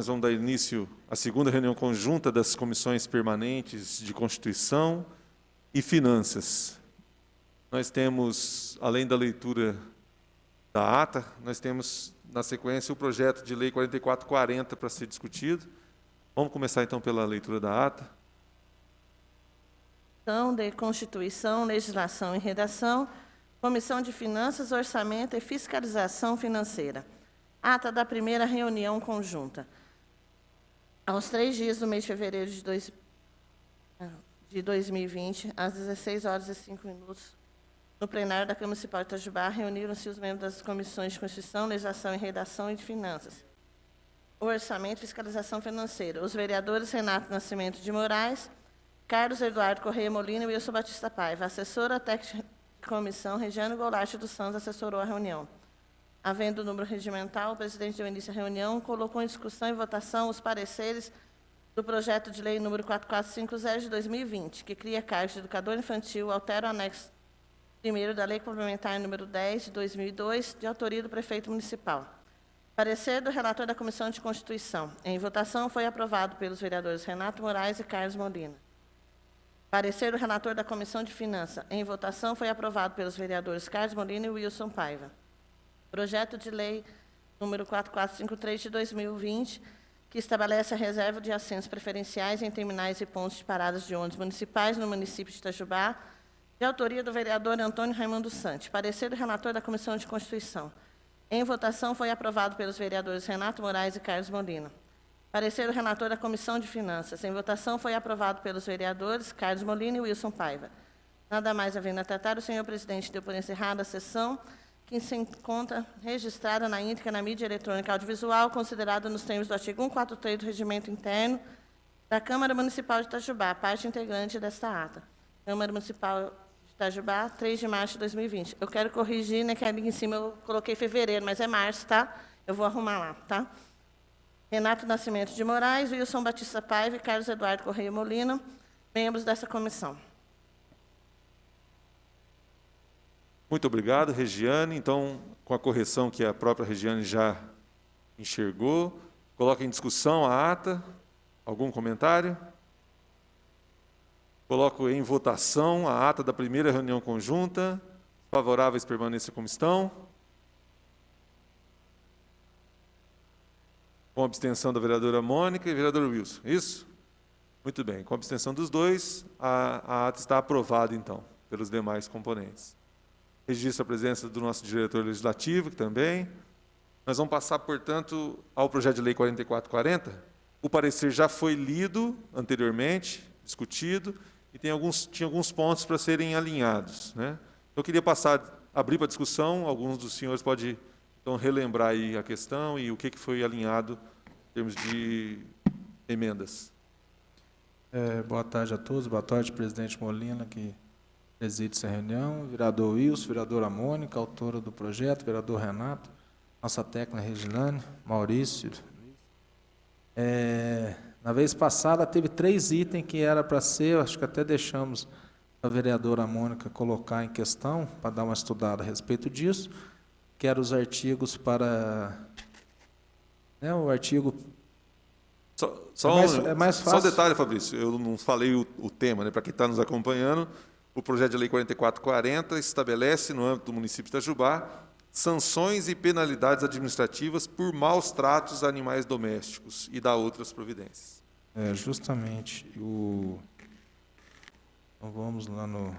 nós vamos dar início à segunda reunião conjunta das comissões permanentes de Constituição e Finanças. Nós temos, além da leitura da ata, nós temos, na sequência, o projeto de lei 4440 para ser discutido. Vamos começar, então, pela leitura da ata. De Constituição, Legislação e Redação, Comissão de Finanças, Orçamento e Fiscalização Financeira. Ata da primeira reunião conjunta. Aos 3 dias do mês de fevereiro de 2020, às 16h05, no plenário da Câmara Municipal de Itajubá, reuniram-se os membros das comissões de Constituição, Legislação e Redação e de Finanças, Orçamento e Fiscalização Financeira, os vereadores Renato Nascimento de Moraes, Carlos Eduardo Correia Molina e Wilson Batista Paiva. A assessora técnica de comissão, Regiane Goulart dos Santos, assessorou a reunião. Havendo o número regimental, o presidente deu início à reunião, colocou em discussão e votação os pareceres do projeto de lei número 4450 de 2020, que cria cargos de educador infantil, altera o anexo 1º da Lei Complementar número 10 de 2002, de autoria do prefeito municipal. Parecer do relator da Comissão de Constituição. Em votação, foi aprovado pelos vereadores Renato Moraes e Carlos Molina. Parecer do relator da Comissão de Finanças. Em votação, foi aprovado pelos vereadores Carlos Molina e Wilson Paiva. Projeto de lei número 4453 de 2020, que estabelece a reserva de assentos preferenciais em terminais e pontos de paradas de ônibus municipais no município de Itajubá, de autoria do vereador Antônio Raimundo Santos. Parecer do relator da Comissão de Constituição. Em votação, foi aprovado pelos vereadores Renato Moraes e Carlos Molina. Parecer do relator da Comissão de Finanças. Em votação, foi aprovado pelos vereadores Carlos Molina e Wilson Paiva. Nada mais havendo a tratar, o senhor presidente deu por encerrada a sessão, que se encontra registrada na íntegra na mídia eletrônica audiovisual, considerada nos termos do artigo 143 do Regimento Interno da Câmara Municipal de Itajubá, parte integrante desta ata. Câmara Municipal de Itajubá, 3 de março de 2020. Eu quero corrigir, né, que ali em cima eu coloquei fevereiro, mas é março, tá? Eu vou arrumar lá, tá? Renato Nascimento de Moraes, Wilson Batista Paiva e Carlos Eduardo Correia Molina, membros dessa comissão. Muito obrigado, Regiane. Então, com a correção que a própria Regiane já enxergou, coloca em discussão a ata. Algum comentário? Coloco em votação a ata da primeira reunião conjunta. Favoráveis, permaneça como estão. Com abstenção da vereadora Mônica e vereador Wilson. Isso? Muito bem. Com abstenção dos dois, a ata está aprovada, então, pelos demais componentes. Registro a presença do nosso diretor legislativo, que também. Nós vamos passar, portanto, ao projeto de lei 4440. O parecer já foi lido anteriormente, discutido, e tinha alguns pontos para serem alinhados, né? Eu queria abrir para discussão. Alguns dos senhores podem, então, relembrar aí a questão e o que foi alinhado em termos de emendas. Boa tarde a todos. Boa tarde, presidente Molina, que preside essa reunião, vereador Wilson, vereadora Mônica, autora do projeto, vereador Renato, nossa técnica Regilane, Maurício. Na vez passada teve 3 itens que era para ser, acho que até deixamos a vereadora Mônica colocar em questão, para dar uma estudada a respeito disso, que eram os artigos para... o artigo... É mais fácil. Só um detalhe, Fabrício, eu não falei o tema, né, para quem está nos acompanhando. O projeto de lei 4440 estabelece, no âmbito do município de Itajubá, sanções e penalidades administrativas por maus tratos a animais domésticos e dá outras providências. Justamente. Então vamos lá no...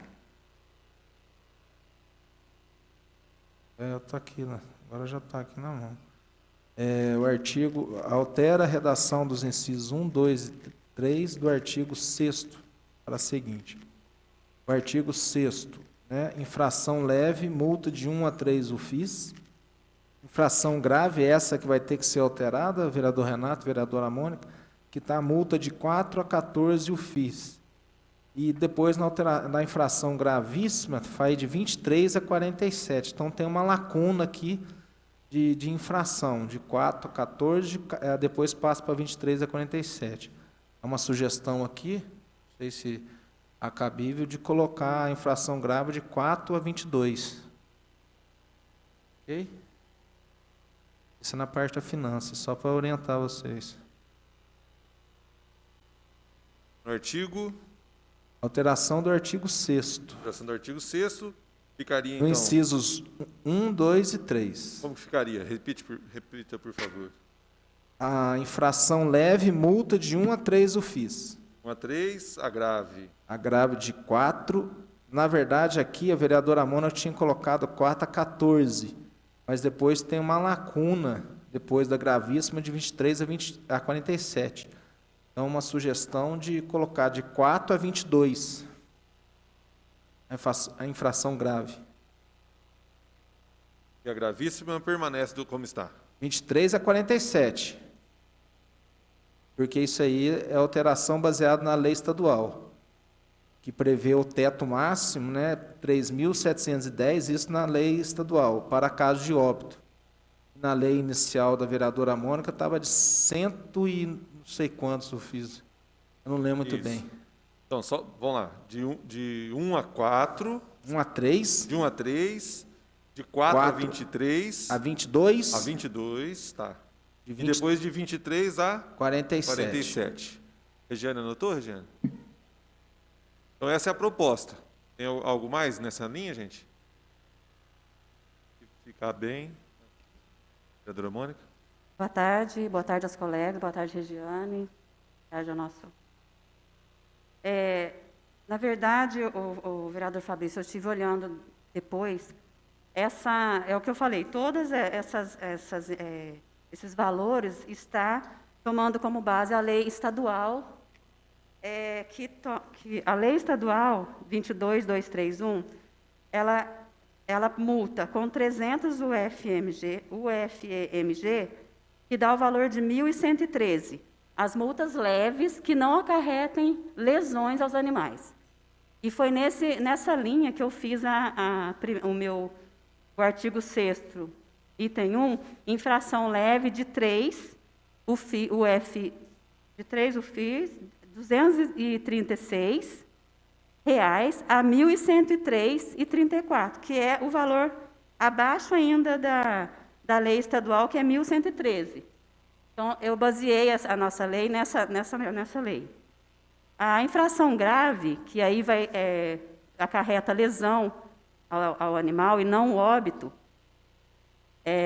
Está aqui, né? Agora já está aqui na mão. O artigo altera a redação dos incisos 1, 2 e 3 do artigo 6º para a seguinte. O artigo 6º, né, infração leve, multa de 1 a 3 UFIs. Infração grave, essa que vai ter que ser alterada, vereador Renato, vereadora Mônica, que está a multa de 4 a 14 UFIs. E depois, na infração gravíssima, faz de 23 a 47. Então, tem uma lacuna aqui de infração, de 4 a 14, depois passa para 23 a 47. É uma sugestão aqui, não sei se é cabível, de colocar a infração grave de 4 a 22. Ok? Isso é na parte da finança, só para orientar vocês. No artigo, Alteração do artigo 6º. alteração do artigo 6º, ficaria No então... incisos 1, 2 e 3. Como que ficaria? Repita, por favor. A infração leve, multa de 1 a 3 UFIs. 1 a 3, agrave. Agravo de 4. Na verdade, aqui a vereadora Mona tinha colocado 4 a 14, mas depois tem uma lacuna, depois da gravíssima, de 23 a 47. Então, uma sugestão de colocar de 4 a 22, a infração grave. E a gravíssima permanece como está. 23 a 47, porque isso aí é alteração baseada na lei estadual, que prevê o teto máximo, né, 3.710, isso na lei estadual, para casos de óbito. Na lei inicial da vereadora Mônica estava de 100 e não sei quantos eu fiz, eu não lembro muito Isso. bem. Então, vamos lá. De 1 a 4. 1 a 3. De 1 a 3. De 4 a 4 23. a 22. A 22, tá. De E 20 depois de 23 a 47. 47. Regiane, anotou, Regiane? Então, essa é a proposta. Tem algo mais nessa linha, gente? Ficar bem. Vereadora Mônica? Boa tarde aos colegas, boa tarde, Regiane, boa tarde ao nosso... na verdade, o vereador Fabrício, eu estive olhando depois, é o que eu falei, todos esses valores está tomando como base a lei estadual, a lei estadual 22.231, ela multa com 300 UFMG, que dá o valor de 1.113. As multas leves que não acarretem lesões aos animais. E foi nessa linha que eu fiz o artigo 6º, item 1, infração leve de 3, de 3 UFIs, R$ 236 a R$ 1.103,34, que é o valor abaixo ainda da lei estadual, que é 1.113. Então, eu baseei a nossa lei nessa lei. A infração grave, que aí acarreta lesão ao animal e não óbito,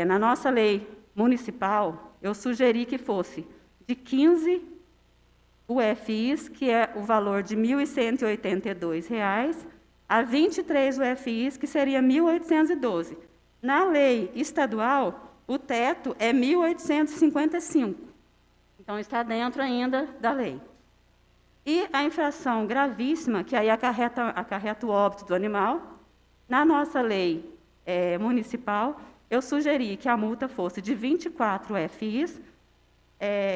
na nossa lei municipal, eu sugeri que fosse de 15 UFIs, que é o valor de R$ 1.182, a 23 UFIs, que seria R$ 1.812. Na lei estadual, o teto é 1.855. Então, está dentro ainda da lei. E a infração gravíssima, que aí acarreta o óbito do animal, na nossa lei municipal, eu sugeri que a multa fosse de 24 UFIs,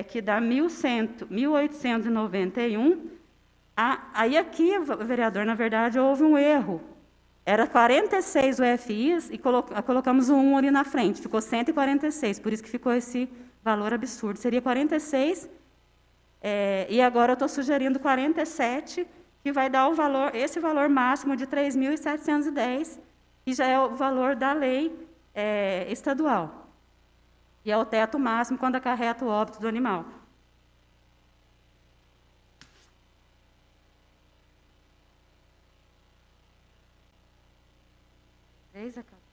que dá 1.891. Aí aqui, vereador, na verdade, houve um erro. Era 46 UFIs e colocamos o 1 ali na frente, ficou 146, por isso que ficou esse valor absurdo. Seria 46, e agora eu estou sugerindo 47, que vai dar esse valor máximo de 3.710, que já é o valor da lei estadual. E é o teto máximo quando acarreta o óbito do animal. Três a 14.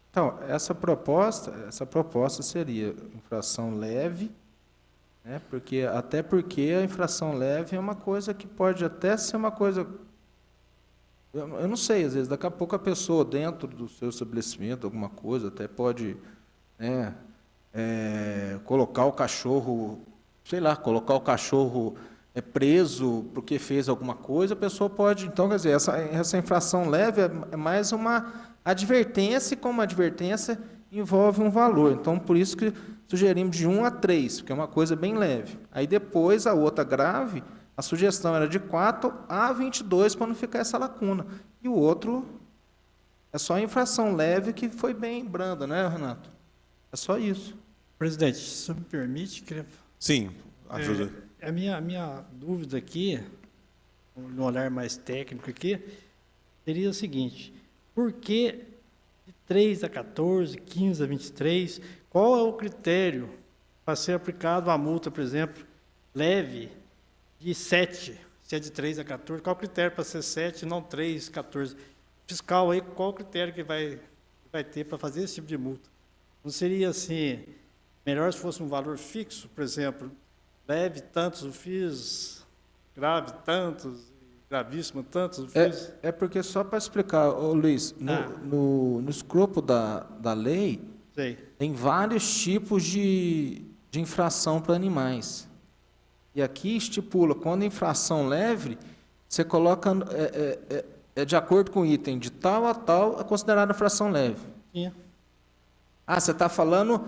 Então, essa proposta seria infração leve, né? Até porque a infração leve é uma coisa que pode até ser uma coisa... Eu não sei, às vezes, daqui a pouco a pessoa dentro do seu estabelecimento, alguma coisa, até pode, né, colocar o cachorro, sei lá, colocar o cachorro preso porque fez alguma coisa, a pessoa pode... Então, quer dizer, essa infração leve é mais uma advertência, e como advertência envolve um valor. Então, por isso que sugerimos de 1 a 3, porque é uma coisa bem leve. Aí depois, a outra grave, a sugestão era de 4 a 22, para não ficar essa lacuna. E o outro é só a infração leve, que foi bem branda, né, Renato? É só isso. Presidente, se me permite, queria... Sim, ajuda. A minha dúvida aqui, no olhar mais técnico aqui, seria o seguinte: por que de 3 a 14, 15 a 23, qual é o critério para ser aplicado a multa, por exemplo, leve de 7, se é de 3 a 14, qual o critério para ser 7 e não 3, 14? Fiscal aí, qual o critério que vai ter para fazer esse tipo de multa? Não seria assim, melhor se fosse um valor fixo, por exemplo, leve tantos eu fiz, grave tantos, gravíssimo tantos eu fiz? É porque, só para explicar, ô Luiz, no escopo da lei, Sei. tem vários tipos de infração para animais. E aqui estipula, quando a infração leve, você coloca, de acordo com o item de tal a tal, é considerada infração leve. Tinha. Ah, você está falando,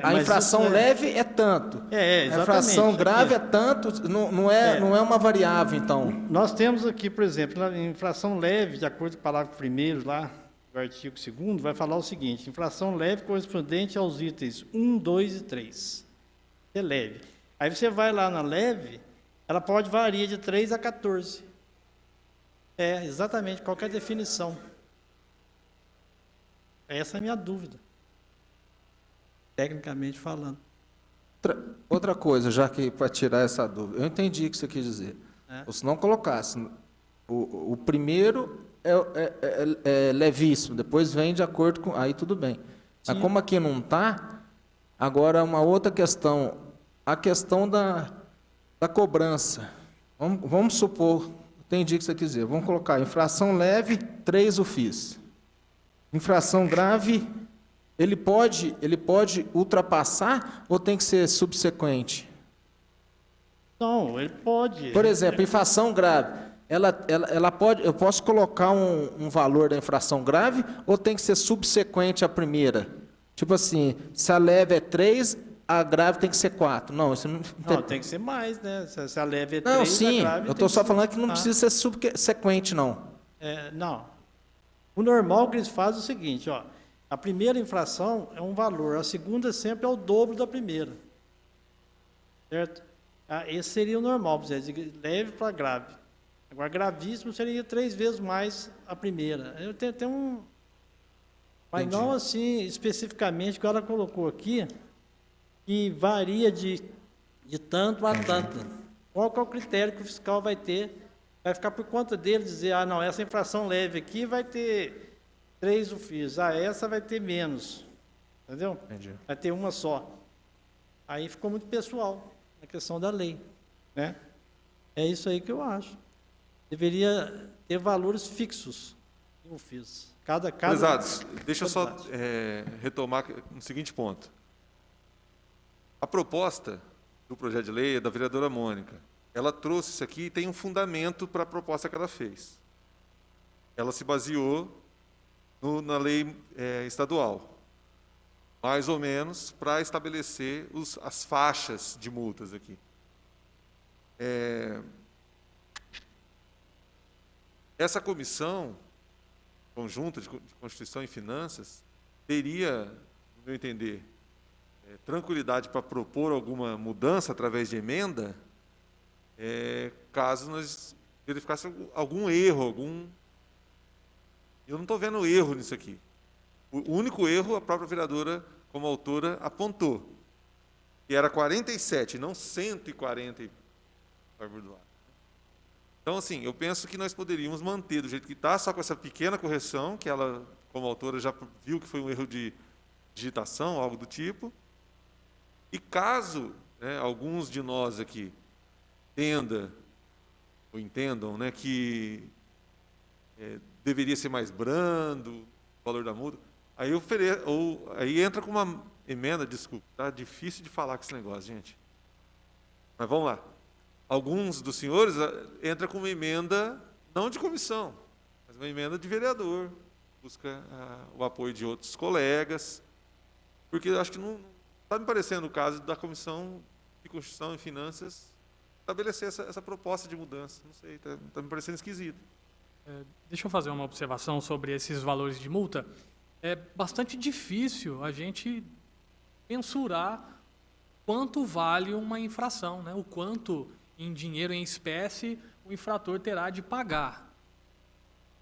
a mas infração isso leve é tanto. exatamente. A infração grave Aqui. é tanto, não é uma variável, então. Nós temos aqui, por exemplo, na infração leve, de acordo com o parágrafo 1º lá, do artigo 2º, vai falar o seguinte: infração leve correspondente aos itens 1, 2 e 3. É leve. Aí você vai lá na leve, ela pode variar de 3 a 14. Exatamente, qualquer definição. Essa é a minha dúvida, tecnicamente falando. Outra coisa, já que para tirar essa dúvida, eu entendi o que você quis dizer. Ou se não colocasse, o primeiro é levíssimo, depois vem de acordo com... Aí tudo bem. Mas como aqui não está, agora uma outra questão, a questão da cobrança. Vamos supor, entendi o que você quis dizer, vamos colocar infração leve, 3 eu fiz. Infração grave, ele pode ultrapassar ou tem que ser subsequente? Não, ele pode. Por exemplo, infração grave, ela pode, eu posso colocar um valor da infração grave ou tem que ser subsequente à primeira? Tipo assim, se a leve é 3, a grave tem que ser 4. Não, isso não... Não, tem que ser mais, né? Se a leve é 3, Não, sim, a grave eu estou só falando que não Ah. precisa ser subsequente, não. Não. O normal que eles fazem é o seguinte, ó. A primeira infração é um valor, a segunda sempre é o dobro da primeira. Certo? Esse seria o normal, por exemplo, de leve para grave. Agora, gravíssimo seria 3 vezes mais a primeira. Eu tenho um... Mas Entendi. não assim, especificamente, que ela colocou aqui, que varia de tanto a tanto. Qual que é o critério que o fiscal vai ter? Vai ficar por conta dele dizer, não, essa infração leve aqui vai ter 3 eu fiz, essa vai ter menos. Entendeu? Entendi. Vai ter uma só. Aí ficou muito pessoal na questão da lei, né? É isso aí que eu acho. Deveria ter valores fixos que eu fiz. Prezados, deixa eu só retomar no seguinte ponto. A proposta do projeto de lei é da vereadora Mônica. Ela trouxe isso aqui e tem um fundamento para a proposta que ela fez. Ela se baseou na lei estadual, mais ou menos, para estabelecer as faixas de multas aqui. Essa comissão conjunta de Constituição e Finanças teria, no meu entender, tranquilidade para propor alguma mudança através de emenda, caso nós verificássemos algum erro, Eu não estou vendo erro nisso aqui. O único erro, a própria vereadora, como autora, apontou, que era 47, não 140. Então, assim, eu penso que nós poderíamos manter do jeito que está, só com essa pequena correção, que ela, como autora, já viu que foi um erro de digitação, algo do tipo. E caso né, alguns de nós aqui entendam, né, que deveria ser mais brando o valor da multa, aí entra com uma emenda, desculpa, tá difícil de falar com esse negócio, gente. Mas vamos lá. Alguns dos senhores entram com uma emenda, não de comissão, mas uma emenda de vereador, busca o apoio de outros colegas, porque eu acho que não está me parecendo o caso da Comissão de Constituição e Finanças estabelecer essa proposta de mudança. Não sei, está me parecendo esquisito. Deixa eu fazer uma observação sobre esses valores de multa. É bastante difícil a gente mensurar quanto vale uma infração, né? O quanto em dinheiro, em espécie, o infrator terá de pagar.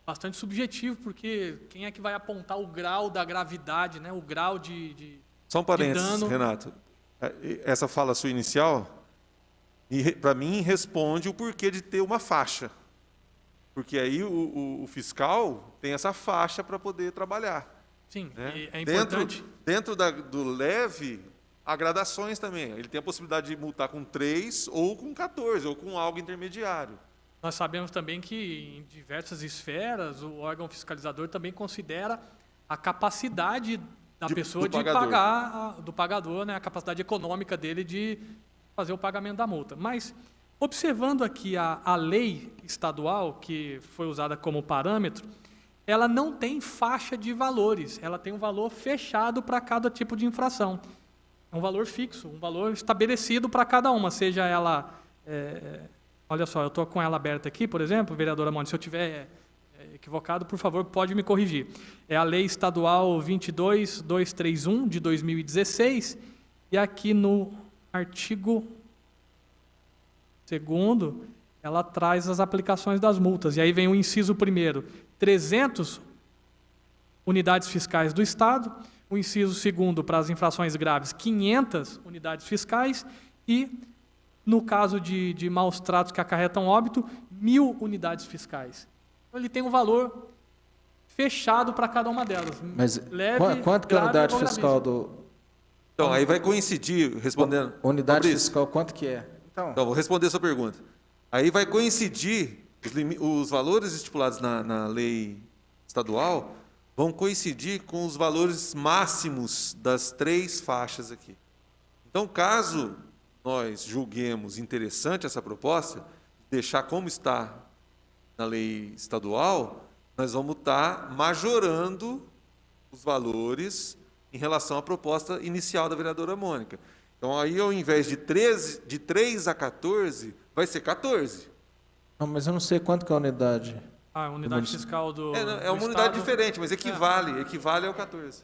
Bastante subjetivo, porque quem é que vai apontar o grau da gravidade, né? O grau de Só um parênteses, dano. Renato. Essa fala sua inicial, para mim, responde o porquê de ter uma faixa. Porque aí o fiscal tem essa faixa para poder trabalhar. Sim, Né? e é importante. Dentro do leve, há gradações também. Ele tem a possibilidade de multar com 3 ou com 14, ou com algo intermediário. Nós sabemos também que em diversas esferas o órgão fiscalizador também considera a capacidade da pessoa de pagador. pagar, do pagador, né, a capacidade econômica dele de fazer o pagamento da multa. Mas, observando aqui a lei estadual, que foi usada como parâmetro, ela não tem faixa de valores, ela tem um valor fechado para cada tipo de infração. É um valor fixo, um valor estabelecido para cada uma, seja ela... olha só, eu estou com ela aberta aqui, por exemplo, vereadora Mônica, se eu estiver equivocado, por favor, pode me corrigir. É a Lei Estadual 22.231, de 2016, e aqui no artigo 2º, ela traz as aplicações das multas. E aí vem o inciso 1º, 300 unidades fiscais do Estado, o inciso 2º, para as infrações graves, 500 unidades fiscais, e, no caso de maus tratos que acarretam óbito, 1.000 unidades fiscais. Então, ele tem um valor fechado para cada uma delas. Mas Leve, quanto que é a grave unidade ou fiscal gravíssimo. do... Então, aí vai coincidir, respondendo... Unidade Fabrício, fiscal, quanto que é? Então, vou responder a sua pergunta. Aí vai coincidir, os valores estipulados na lei estadual vão coincidir com os valores máximos das 3 faixas aqui. Então, caso nós julguemos interessante essa proposta, deixar como está na lei estadual, nós vamos estar majorando os valores em relação à proposta inicial da vereadora Mônica. Então, aí, ao invés de 3 a 14, vai ser 14. Não, mas eu não sei quanto que é a unidade. A unidade fiscal do É uma do unidade Estado. diferente, mas equivale ao 14.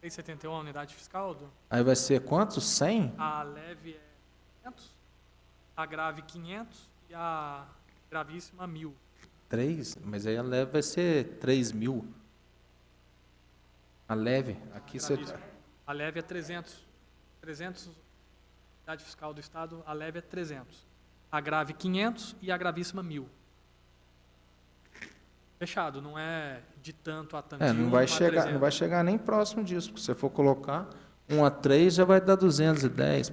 371 a unidade fiscal do... Aí vai ser quanto? 100? A leve é 500, a grave 500 e a gravíssima 1.000. 3? Mas aí a leve vai ser 3.000. A leve, aqui você... Gravíssima. A leve é 300. 300, unidade fiscal do Estado, a leve é 300. A grave 500 e a gravíssima 1.000. Fechado, não é de tanto a tanto. não vai chegar nem próximo disso, porque se você for colocar 1 a 3 já vai dar 210,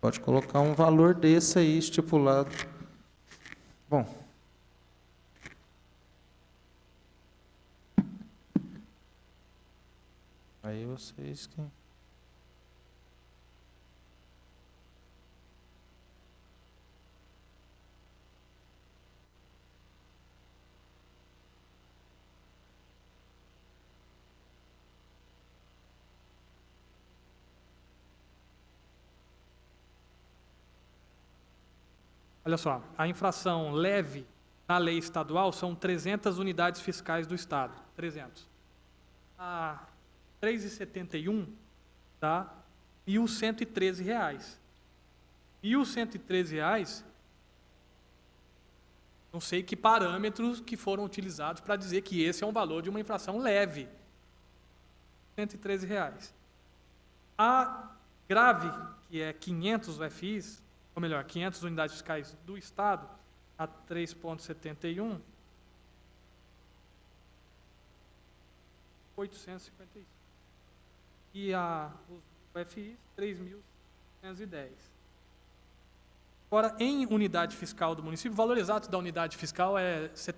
pode colocar um valor desse aí estipulado. Bom. Aí vocês que... Olha só, a infração leve na lei estadual são 300 unidades fiscais do Estado. 300. A 3,71 dá R$ 1.113. R$ 1.113, não sei que parâmetros que foram utilizados para dizer que esse é um valor de uma infração leve. R$ 113. A grave, que é 500 UFIs, ou melhor, 500 unidades fiscais do Estado, a 3,71, 855. e o FI 3.610. Agora, em unidade fiscal do município, o valor exato da unidade fiscal é, vocês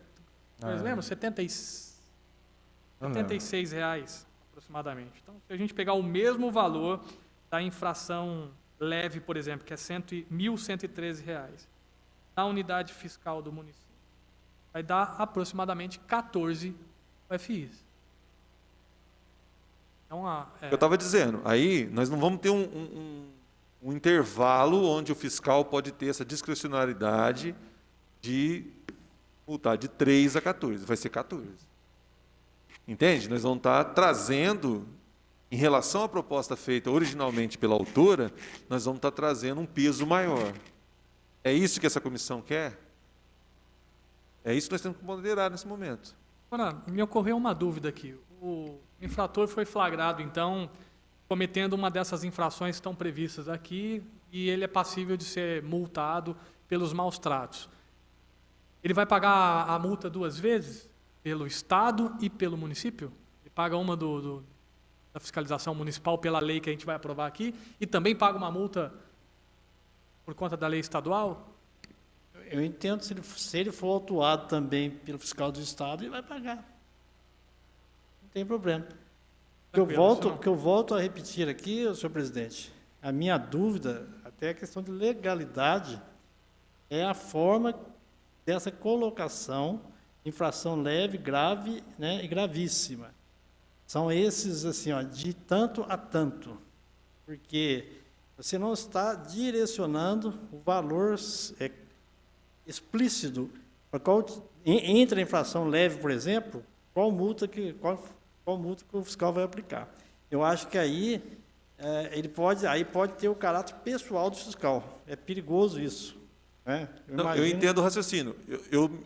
lembram? R$76 aproximadamente. Então, se a gente pegar o mesmo valor da infração leve, por exemplo, que é R$1.113, na unidade fiscal do município, vai dar aproximadamente 14 UFIs. Então, Eu estava dizendo, aí nós não vamos ter um intervalo onde o fiscal pode ter essa discricionariedade de multar de 3 a 14, vai ser 14. Entende? Nós vamos estar trazendo, em relação à proposta feita originalmente pela autora, nós vamos estar trazendo um peso maior. É isso que essa comissão quer? É isso que nós temos que ponderar nesse momento. Agora, me ocorreu uma dúvida aqui. O infrator foi flagrado, então, cometendo uma dessas infrações que estão previstas aqui, e ele é passível de ser multado pelos maus tratos. Ele vai pagar a multa 2 vezes? Pelo Estado e pelo município? Ele paga uma da fiscalização municipal pela lei que a gente vai aprovar aqui, e também paga uma multa por conta da lei estadual? Eu entendo, se ele for autuado também pelo fiscal do Estado, ele vai pagar. Não tem problema. O que eu volto a repetir aqui, senhor presidente, a minha dúvida, até a questão de legalidade, é a forma dessa colocação, infração leve, grave, né, e gravíssima. São esses, assim, ó, de tanto a tanto, porque você não está direcionando o valor explícito para qual entre a infração leve, por exemplo, qual multa que o fiscal vai aplicar. Eu acho que aí ele pode ter o caráter pessoal do fiscal. É perigoso isso. Né? Eu entendo o raciocínio.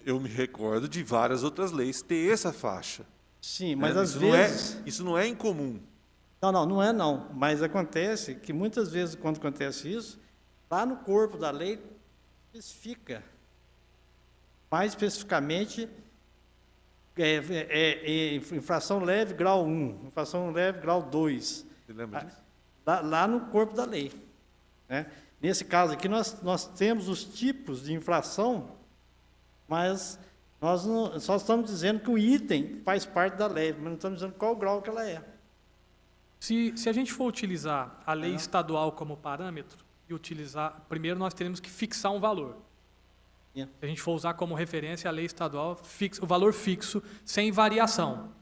Eu me recordo de várias outras leis ter essa faixa. Sim, mas às isso vezes... isso não é incomum. Não é não. Mas acontece que muitas vezes, quando acontece isso, lá no corpo da lei especifica, mais especificamente, infração leve, grau 1, infração leve, grau 2. Você lembra disso? Lá no corpo da lei. Né? Nesse caso aqui, nós temos os tipos de infração, mas nós só estamos dizendo que o item faz parte da lei, mas não estamos dizendo qual grau que ela é. Se a gente for utilizar a lei estadual como parâmetro, primeiro nós teremos que fixar um valor. Se a gente for usar como referência a lei estadual, o valor fixo, sem variação.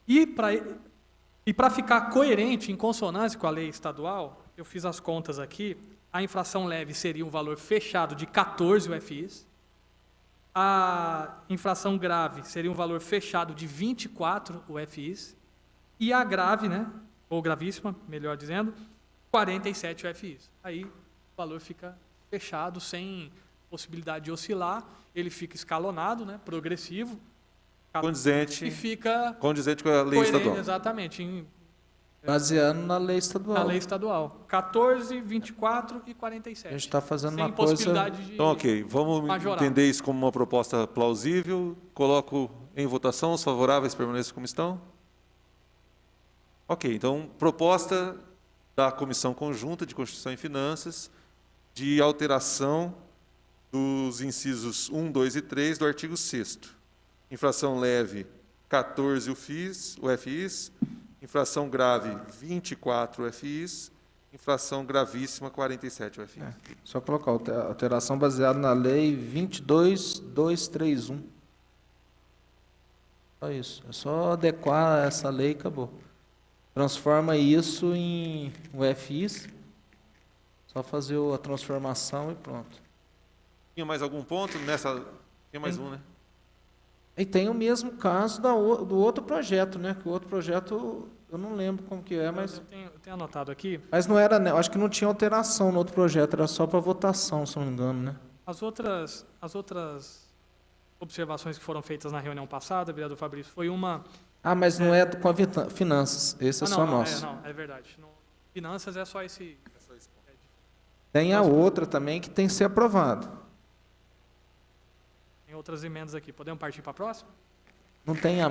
E para ficar coerente, em consonância com a lei estadual, eu fiz as contas aqui, a infração leve seria um valor fechado de 14 UFIs, a infração grave seria um valor fechado de 24 UFIs, e a grave, né, ou gravíssima, melhor dizendo, 47 UFIs. Aí o valor fica fechado, sem possibilidade de oscilar, ele fica escalonado, né, progressivo, Condizente, e fica condizente com a lei estadual. Exatamente, Baseando na lei estadual. na lei estadual. 14, 24 e 47. A gente está fazendo sem uma coisa... possibilidade de Então, ok, vamos majorar. entender isso como uma proposta plausível. Coloco em votação, os favoráveis permaneçam como estão. Ok, então, proposta da Comissão Conjunta de Constituição e Finanças de alteração dos incisos 1, 2 e 3 do artigo 6º. Infração leve, 14 UFIs. Infração grave, 24 UFIs. Infração gravíssima, 47 UFIs. Só colocar alteração baseada na lei 22.231. Só isso. É só adequar essa lei e acabou. Transforma isso em UFIs. Só fazer a transformação e pronto. Tinha mais algum ponto nessa? Tinha mais um, né? E tem o mesmo caso do outro projeto, né? Que o outro projeto, eu não lembro como que é, mas... Eu tenho anotado aqui. Mas não era, né? Acho que não tinha alteração no outro projeto, era só para votação, se não me engano, né? As outras observações que foram feitas na reunião passada, vereador Fabrício, foi uma... Ah, mas não é com a finanças, esse é só nosso. É verdade. Finanças é só esse... Tem a outra também que tem que ser aprovada. Tem outras emendas aqui. Podemos partir para a próxima? Não tem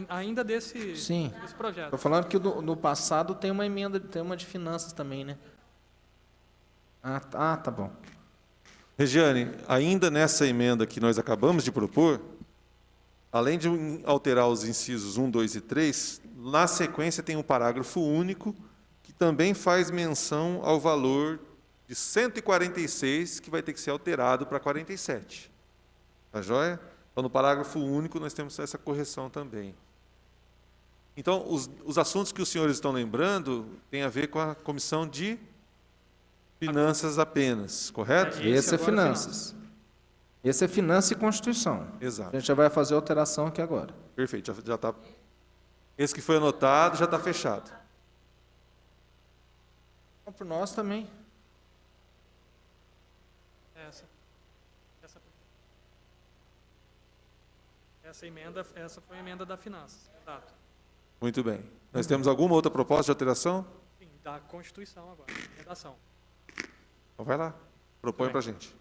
Ainda desse Sim. projeto. Estou falando que no passado tem uma emenda, tem uma de finanças também, né? Tá bom. Regiane, ainda nessa emenda que nós acabamos de propor, além de alterar os incisos 1, 2 e 3, na sequência tem um parágrafo único que também faz menção ao valor de 146, que vai ter que ser alterado para 47. Tá joia? Então, no parágrafo único, nós temos essa correção também. Então, os assuntos que os senhores estão lembrando têm a ver com a comissão de finanças apenas, correto? Esse é agora finanças. Esse é finanças e Constituição. Exato. A gente já vai fazer a alteração aqui agora. Perfeito, já está. Esse que foi anotado já está fechado. Para nós também. Essa foi a emenda da finanças. Exato. Muito bem. Nós temos alguma outra proposta de alteração? Sim, da Constituição agora, redação. Então vai lá, propõe para a gente.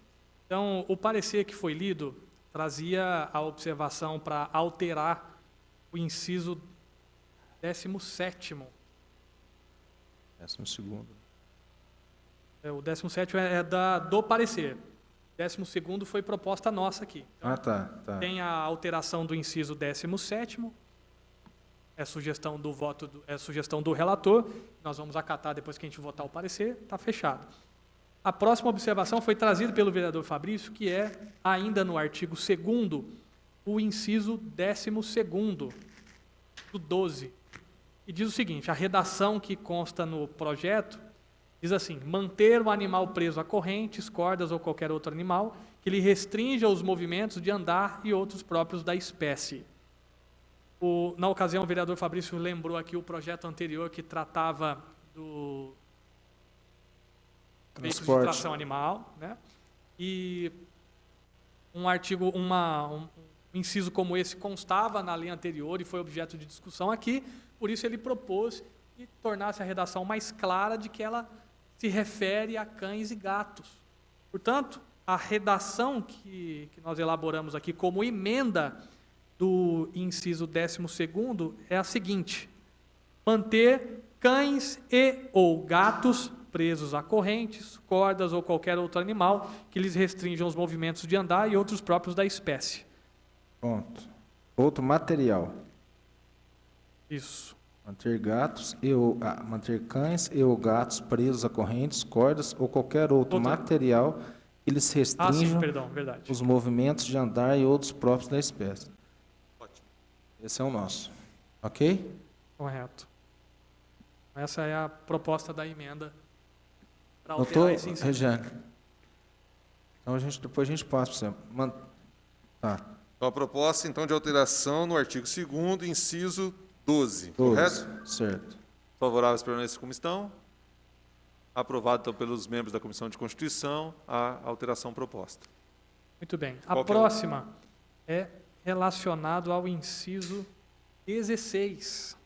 Então, o parecer que foi lido trazia a observação para alterar o inciso 17º. 12º. O 17º do parecer. O 12º foi proposta nossa aqui. Então, Tá. tem a alteração do inciso 17º, é sugestão do voto, é sugestão do relator, nós vamos acatar depois que a gente votar o parecer, está fechado. A próxima observação foi trazida pelo vereador Fabrício, que é, ainda no artigo 2º, o inciso 12º, do 12, e diz o seguinte: a redação que consta no projeto diz assim: manter o animal preso a correntes, cordas ou qualquer outro animal que lhe restrinja os movimentos de andar e outros próprios da espécie. Na ocasião, o vereador Fabrício lembrou aqui o projeto anterior que tratava do veículos de Transporte. tração animal, né? E um artigo, um inciso como esse constava na lei anterior e foi objeto de discussão aqui, por isso ele propôs que tornasse a redação mais clara de que ela se refere a cães e gatos. Portanto, a redação que nós elaboramos aqui como emenda do inciso 12º é a seguinte: manter cães e ou gatos presos a correntes, cordas ou qualquer outro animal que lhes restringam os movimentos de andar e outros próprios da espécie. Pronto. Outro material. Isso. Manter manter cães e ou gatos presos a correntes, cordas ou qualquer outro material que lhes Sim, restrinja perdão, verdade. os movimentos de andar e outros próprios da espécie. Ótimo. Esse é o nosso. Ok? Correto. Essa é a proposta da emenda para Doutor alterar esse inciso. Regiane. Então, depois a gente passa para você. Tá. Então, a proposta, então, de alteração no artigo 2º, inciso 12, 12. correto? Certo. Favoráveis permanecem como estão. Aprovado, então, pelos membros da Comissão de Constituição, a alteração proposta. Muito bem. Qual A que é o- próxima é relacionado ao inciso 16.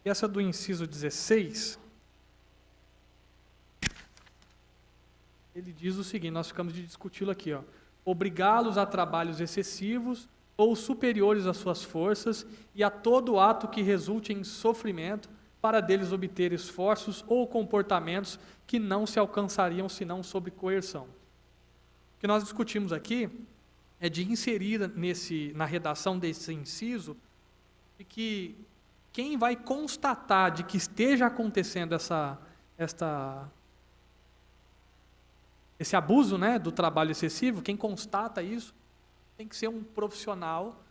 E essa do inciso 16, ele diz o seguinte, nós ficamos de discuti-lo aqui, ó. Obrigá-los a trabalhos excessivos ou superiores às suas forças e a todo ato que resulte em sofrimento para deles obter esforços ou comportamentos que não se alcançariam senão sob coerção. O que nós discutimos aqui é de inserir na redação desse inciso de que quem vai constatar de que esteja acontecendo esse abuso, né, do trabalho excessivo, quem constata isso tem que ser um profissional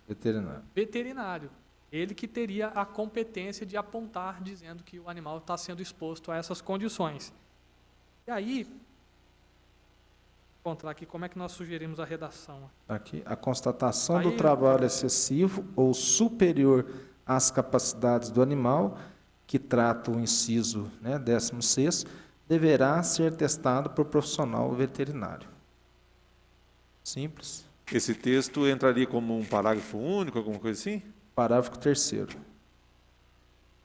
veterinário. Ele que teria a competência de apontar, dizendo que o animal está sendo exposto a essas condições. E aí, vou encontrar aqui como é que nós sugerimos a redação. Aqui, a constatação do Aí- trabalho excessivo ou superior às capacidades do animal, que trata o inciso 16º, deverá ser testado por profissional veterinário. Simples. Esse texto entraria como um parágrafo único, alguma coisa assim? Parágrafo 3º.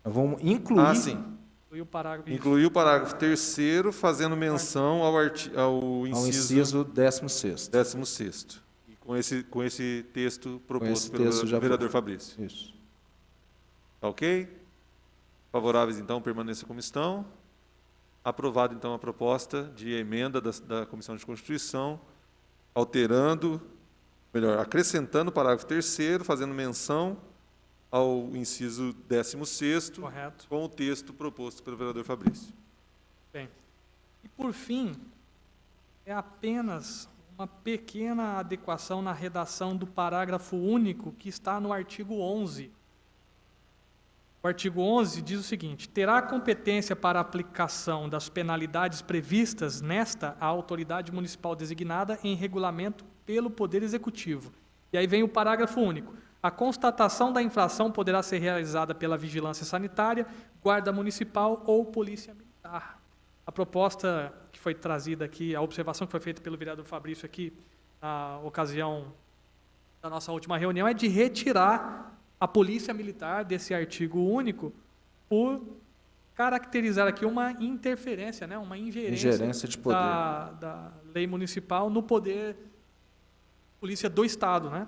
Vamos incluir. Sim. E o parágrafo. Incluir o parágrafo 3º, fazendo menção ao ao inciso inciso 16º. 16º. E com esse texto proposto esse pelo texto já vereador foi. Fabrício. Isso. Tá ok? Favoráveis, então, permaneça como estão. Aprovado, então, a proposta de emenda da Comissão de Constituição, alterando, melhor, acrescentando o parágrafo 3º, fazendo menção ao inciso 16º, Correto. com o texto proposto pelo vereador Fabrício. Bem, e por fim, é apenas uma pequena adequação na redação do parágrafo único que está no artigo 11. O artigo 11 diz o seguinte: terá competência para a aplicação das penalidades previstas nesta a autoridade municipal designada em regulamento pelo Poder Executivo. E aí vem o parágrafo único. A constatação da infração poderá ser realizada pela vigilância sanitária, guarda municipal ou polícia militar. A proposta que foi trazida aqui, a observação que foi feita pelo vereador Fabrício aqui, na ocasião da nossa última reunião, é de retirar a polícia militar desse artigo único por caracterizar aqui uma interferência, né, uma Ingerência de poder. da lei municipal no poder polícia do Estado, né?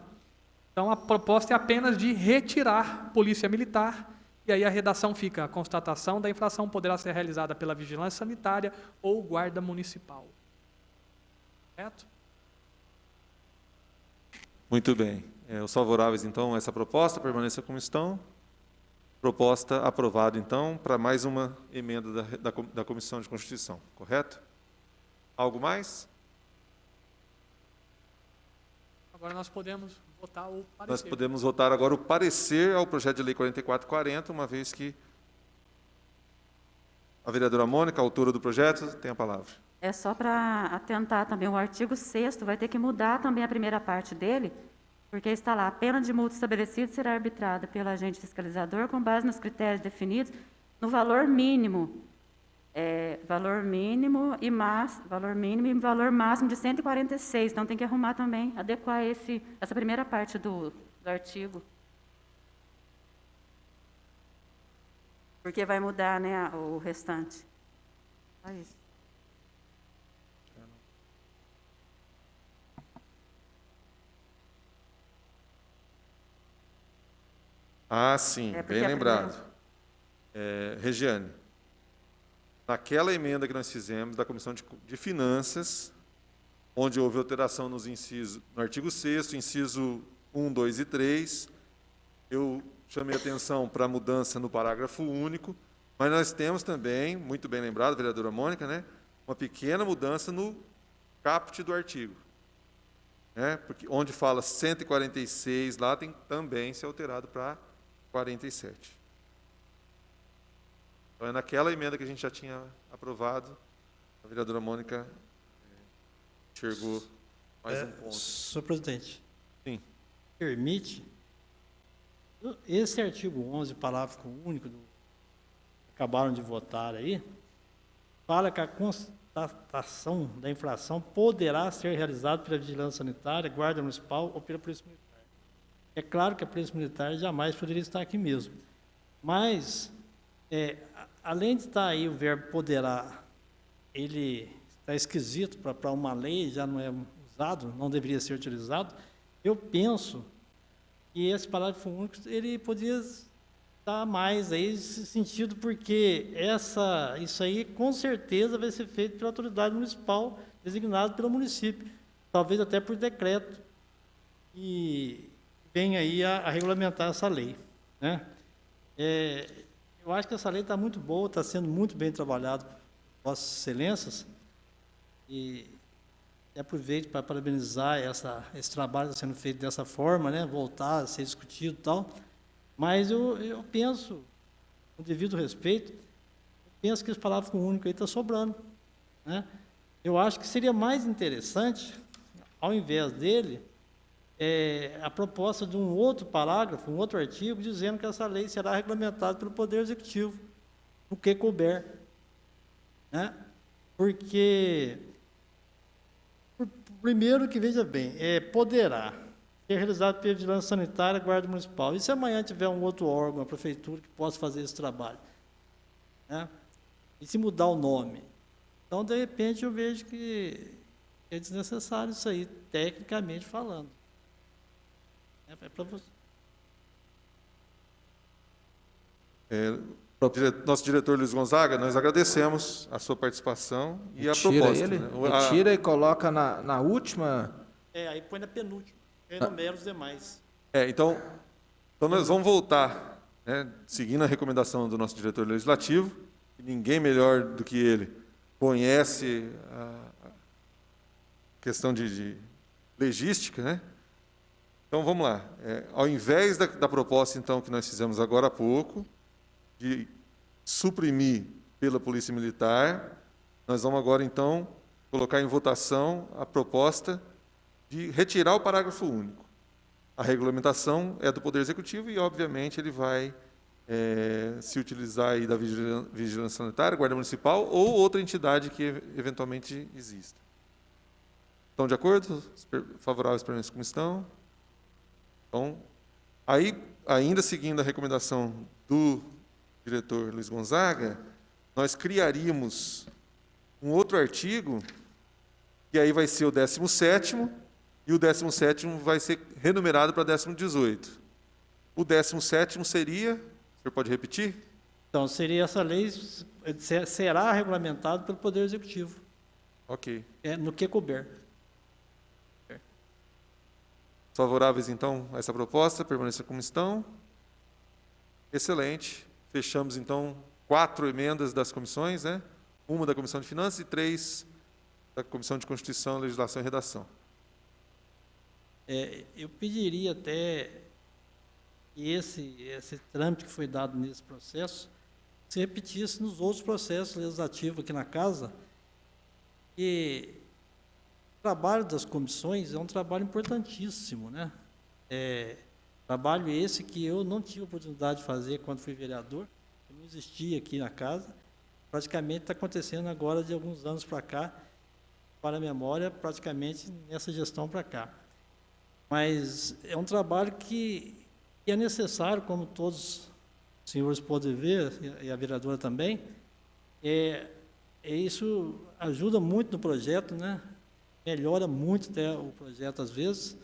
Então, a proposta é apenas de retirar polícia militar, e aí a redação fica: a constatação da infração poderá ser realizada pela vigilância sanitária ou guarda municipal. Correto? Muito bem. Os favoráveis, então, a essa proposta, permaneça como estão. Proposta aprovada, então, para mais uma emenda da Comissão de Constituição. Correto? Algo mais? Agora nós podemos votar o parecer. Nós podemos votar agora o parecer ao projeto de lei 4440, uma vez que a vereadora Mônica, autora do projeto, tem a palavra. É só para atentar também, o artigo 6º vai ter que mudar também a primeira parte dele, porque está lá: a pena de multa estabelecida será arbitrada pelo agente fiscalizador com base nos critérios definidos no valor mínimo, valor mínimo e valor máximo de 146. Então tem que arrumar também, adequar essa primeira parte do artigo. Porque vai mudar, né, o restante. Só isso. Ah, sim, É, porque bem a lembrado. Regiane, naquela emenda que nós fizemos da Comissão de Finanças, onde houve alteração no artigo 6º, inciso 1, 2 e 3, eu chamei atenção para a mudança no parágrafo único, mas nós temos também, muito bem lembrado, vereadora Mônica, né, uma pequena mudança no caput do artigo. Porque onde fala 146, lá tem também ser alterado para 47. Então, é naquela emenda que a gente já tinha aprovado, a vereadora Mônica enxergou mais um ponto. Senhor presidente. Sim. Permite, esse artigo 11, parágrafo único, acabaram de votar aí, fala que a constatação da infração poderá ser realizada pela vigilância sanitária, guarda municipal ou pela polícia militar. É claro que a polícia militar jamais poderia estar aqui mesmo, mas, além de estar aí o verbo poderá, ele está esquisito para uma lei, já não é usado, não deveria ser utilizado. Eu penso que esse parágrafo único ele poderia dar mais aí esse sentido, porque isso aí com certeza vai ser feito pela autoridade municipal designada pelo município, talvez até por decreto, e vem aí a regulamentar essa lei, né? Eu acho que essa lei está muito boa, está sendo muito bem trabalhada por Vossas Excelências, e aproveito para parabenizar esse trabalho que está sendo feito dessa forma, né? Voltar a ser discutido e tal. Mas eu penso, com devido respeito, penso que esse parágrafo único aí está sobrando, né? Eu acho que seria mais interessante, ao invés dele, a proposta de um outro parágrafo, um outro artigo, dizendo que essa lei será regulamentada pelo Poder Executivo, no que couber, né? Porque, primeiro que, veja bem, poderá ser realizado pela vigilância sanitária, guarda municipal. E se amanhã tiver um outro órgão, a prefeitura, que possa fazer esse trabalho, né? E se mudar o nome? Então, de repente, eu vejo que é desnecessário isso aí, tecnicamente falando. É para você. Nosso diretor Luiz Gonzaga, nós agradecemos a sua participação e a Retira proposta. ele, né? retira e coloca na última. Aí põe na penúltima, enumera os demais. Então nós vamos voltar, né, seguindo a recomendação do nosso diretor legislativo, que ninguém melhor do que ele conhece a questão de legística, né? Então, vamos lá. Ao invés da proposta, então, que nós fizemos agora há pouco, de suprimir pela Polícia Militar, nós vamos agora, então, colocar em votação a proposta de retirar o parágrafo único. A regulamentação é do Poder Executivo e, obviamente, ele vai se utilizar aí da Vigilância Sanitária, Guarda Municipal ou outra entidade que eventualmente exista. Estão de acordo? Favoráveis para a comissão? Então, aí, ainda seguindo a recomendação do diretor Luiz Gonzaga, nós criaríamos um outro artigo, que aí vai ser o 17º, e o 17º vai ser renumerado para 18º. O 17º seria, o senhor pode repetir? Então, seria essa lei, será regulamentado pelo Poder Executivo, Ok. no que couber. Favoráveis, então, a essa proposta, permaneça como estão. Excelente. Fechamos, então, 4 emendas das comissões, né? 1 da Comissão de Finanças e 3 da Comissão de Constituição, Legislação e Redação. Eu pediria até que esse trâmite que foi dado nesse processo se repetisse nos outros processos legislativos aqui na Casa, que o trabalho das comissões é um trabalho importantíssimo, né? Trabalho esse que eu não tive oportunidade de fazer quando fui vereador, não existia aqui na Casa, praticamente está acontecendo agora de alguns anos para cá, para a memória, praticamente nessa gestão para cá. Mas é um trabalho que é necessário, como todos os senhores podem ver, e a vereadora também, isso ajuda muito no projeto, né? Melhora muito até o projeto às vezes,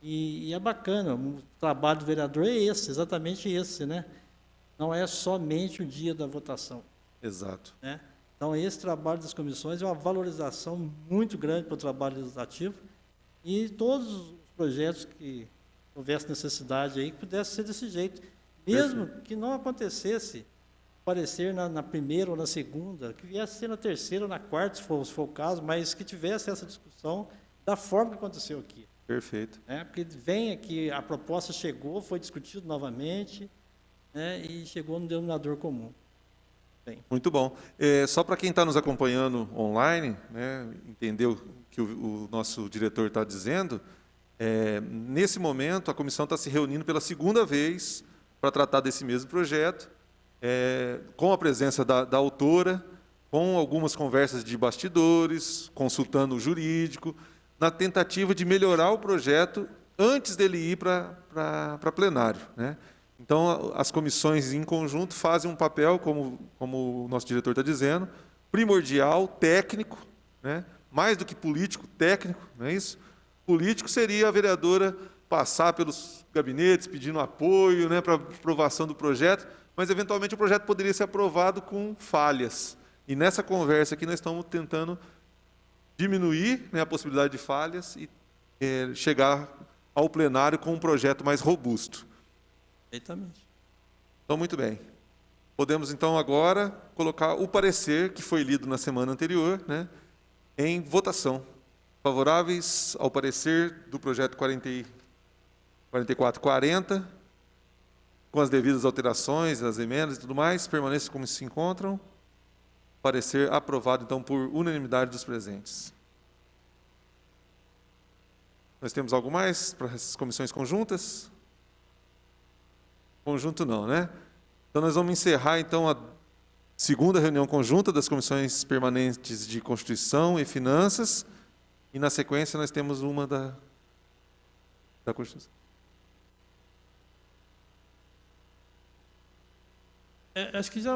e é bacana. O trabalho do vereador é esse, exatamente esse, né? Não é somente o dia da votação. Exato. Né? Então, esse trabalho das comissões é uma valorização muito grande para o trabalho legislativo e todos os projetos que houvesse necessidade aí, que pudesse ser desse jeito. Mesmo que não acontecesse aparecer na primeira ou na segunda, que viesse ser na terceira ou na quarta, se for o caso, mas que tivesse essa discussão da forma que aconteceu aqui. Perfeito. Porque vem aqui, a proposta chegou, foi discutido novamente, né, e chegou no denominador comum. Bem. Muito bom. Só para quem está nos acompanhando online, né, entendeu o que o nosso diretor está dizendo, nesse momento a comissão está se reunindo pela segunda vez para tratar desse mesmo projeto, com a presença da autora, com algumas conversas de bastidores, consultando o jurídico, na tentativa de melhorar o projeto antes dele ir para plenário, né? Então, as comissões em conjunto fazem um papel, como o nosso diretor está dizendo, primordial, técnico, né? Mais do que político, técnico, não é isso? Político seria a vereadora passar pelos gabinetes pedindo apoio, né, para aprovação do projeto, mas, eventualmente, o projeto poderia ser aprovado com falhas. E, nessa conversa aqui, nós estamos tentando diminuir, né, a possibilidade de falhas e chegar ao plenário com um projeto mais robusto. Perfeitamente. Então, muito bem. Podemos, então, agora colocar o parecer que foi lido na semana anterior, né, em votação. Favoráveis ao parecer do projeto 4440, com as devidas alterações, as emendas e tudo mais, permaneçam como se encontram. Parecer aprovado, então, por unanimidade dos presentes. Nós temos algo mais para essas comissões conjuntas? Conjunto não, né? Então, nós vamos encerrar, então, a segunda reunião conjunta das comissões permanentes de Constituição e Finanças, e, na sequência, nós temos uma da Constituição. Acho que já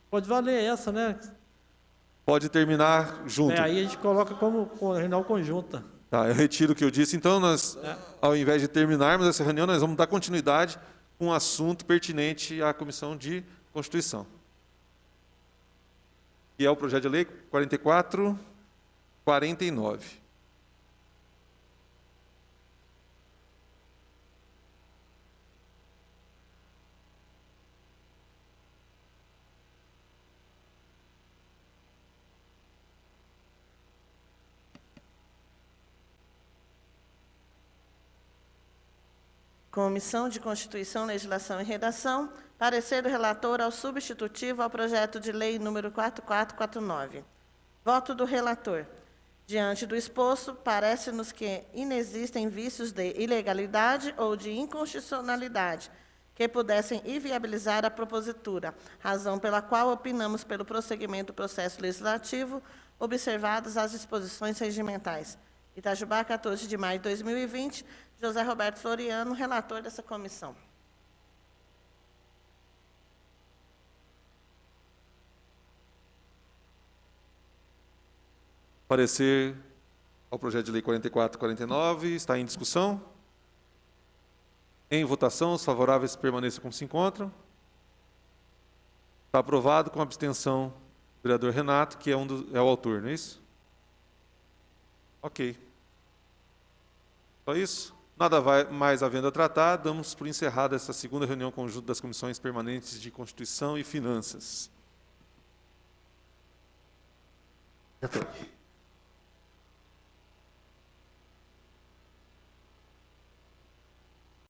pode valer essa, né? Pode terminar junto. Aí a gente coloca como reunião conjunta. Tá, eu retiro o que eu disse. Então, nós, ao invés de terminarmos essa reunião, nós vamos dar continuidade um assunto pertinente à Comissão de Constituição. Que é o projeto de lei 4449. Comissão de Constituição, Legislação e Redação. Parecer do relator ao substitutivo ao projeto de lei número 4449. Voto do relator. Diante do exposto, parece-nos que inexistem vícios de ilegalidade ou de inconstitucionalidade que pudessem inviabilizar a propositura, razão pela qual opinamos pelo prosseguimento do processo legislativo, observadas as disposições regimentais. Itajubá, 14 de maio de 2020, José Roberto Floriano, relator dessa comissão. Parecer ao projeto de lei 4449 está em discussão. Em votação, os favoráveis permaneçam como se encontram. Está aprovado com abstenção do vereador Renato, que é o autor, não é isso? Ok. Só isso? Nada mais havendo a tratar, damos por encerrada essa segunda reunião conjunta das comissões permanentes de Constituição e Finanças.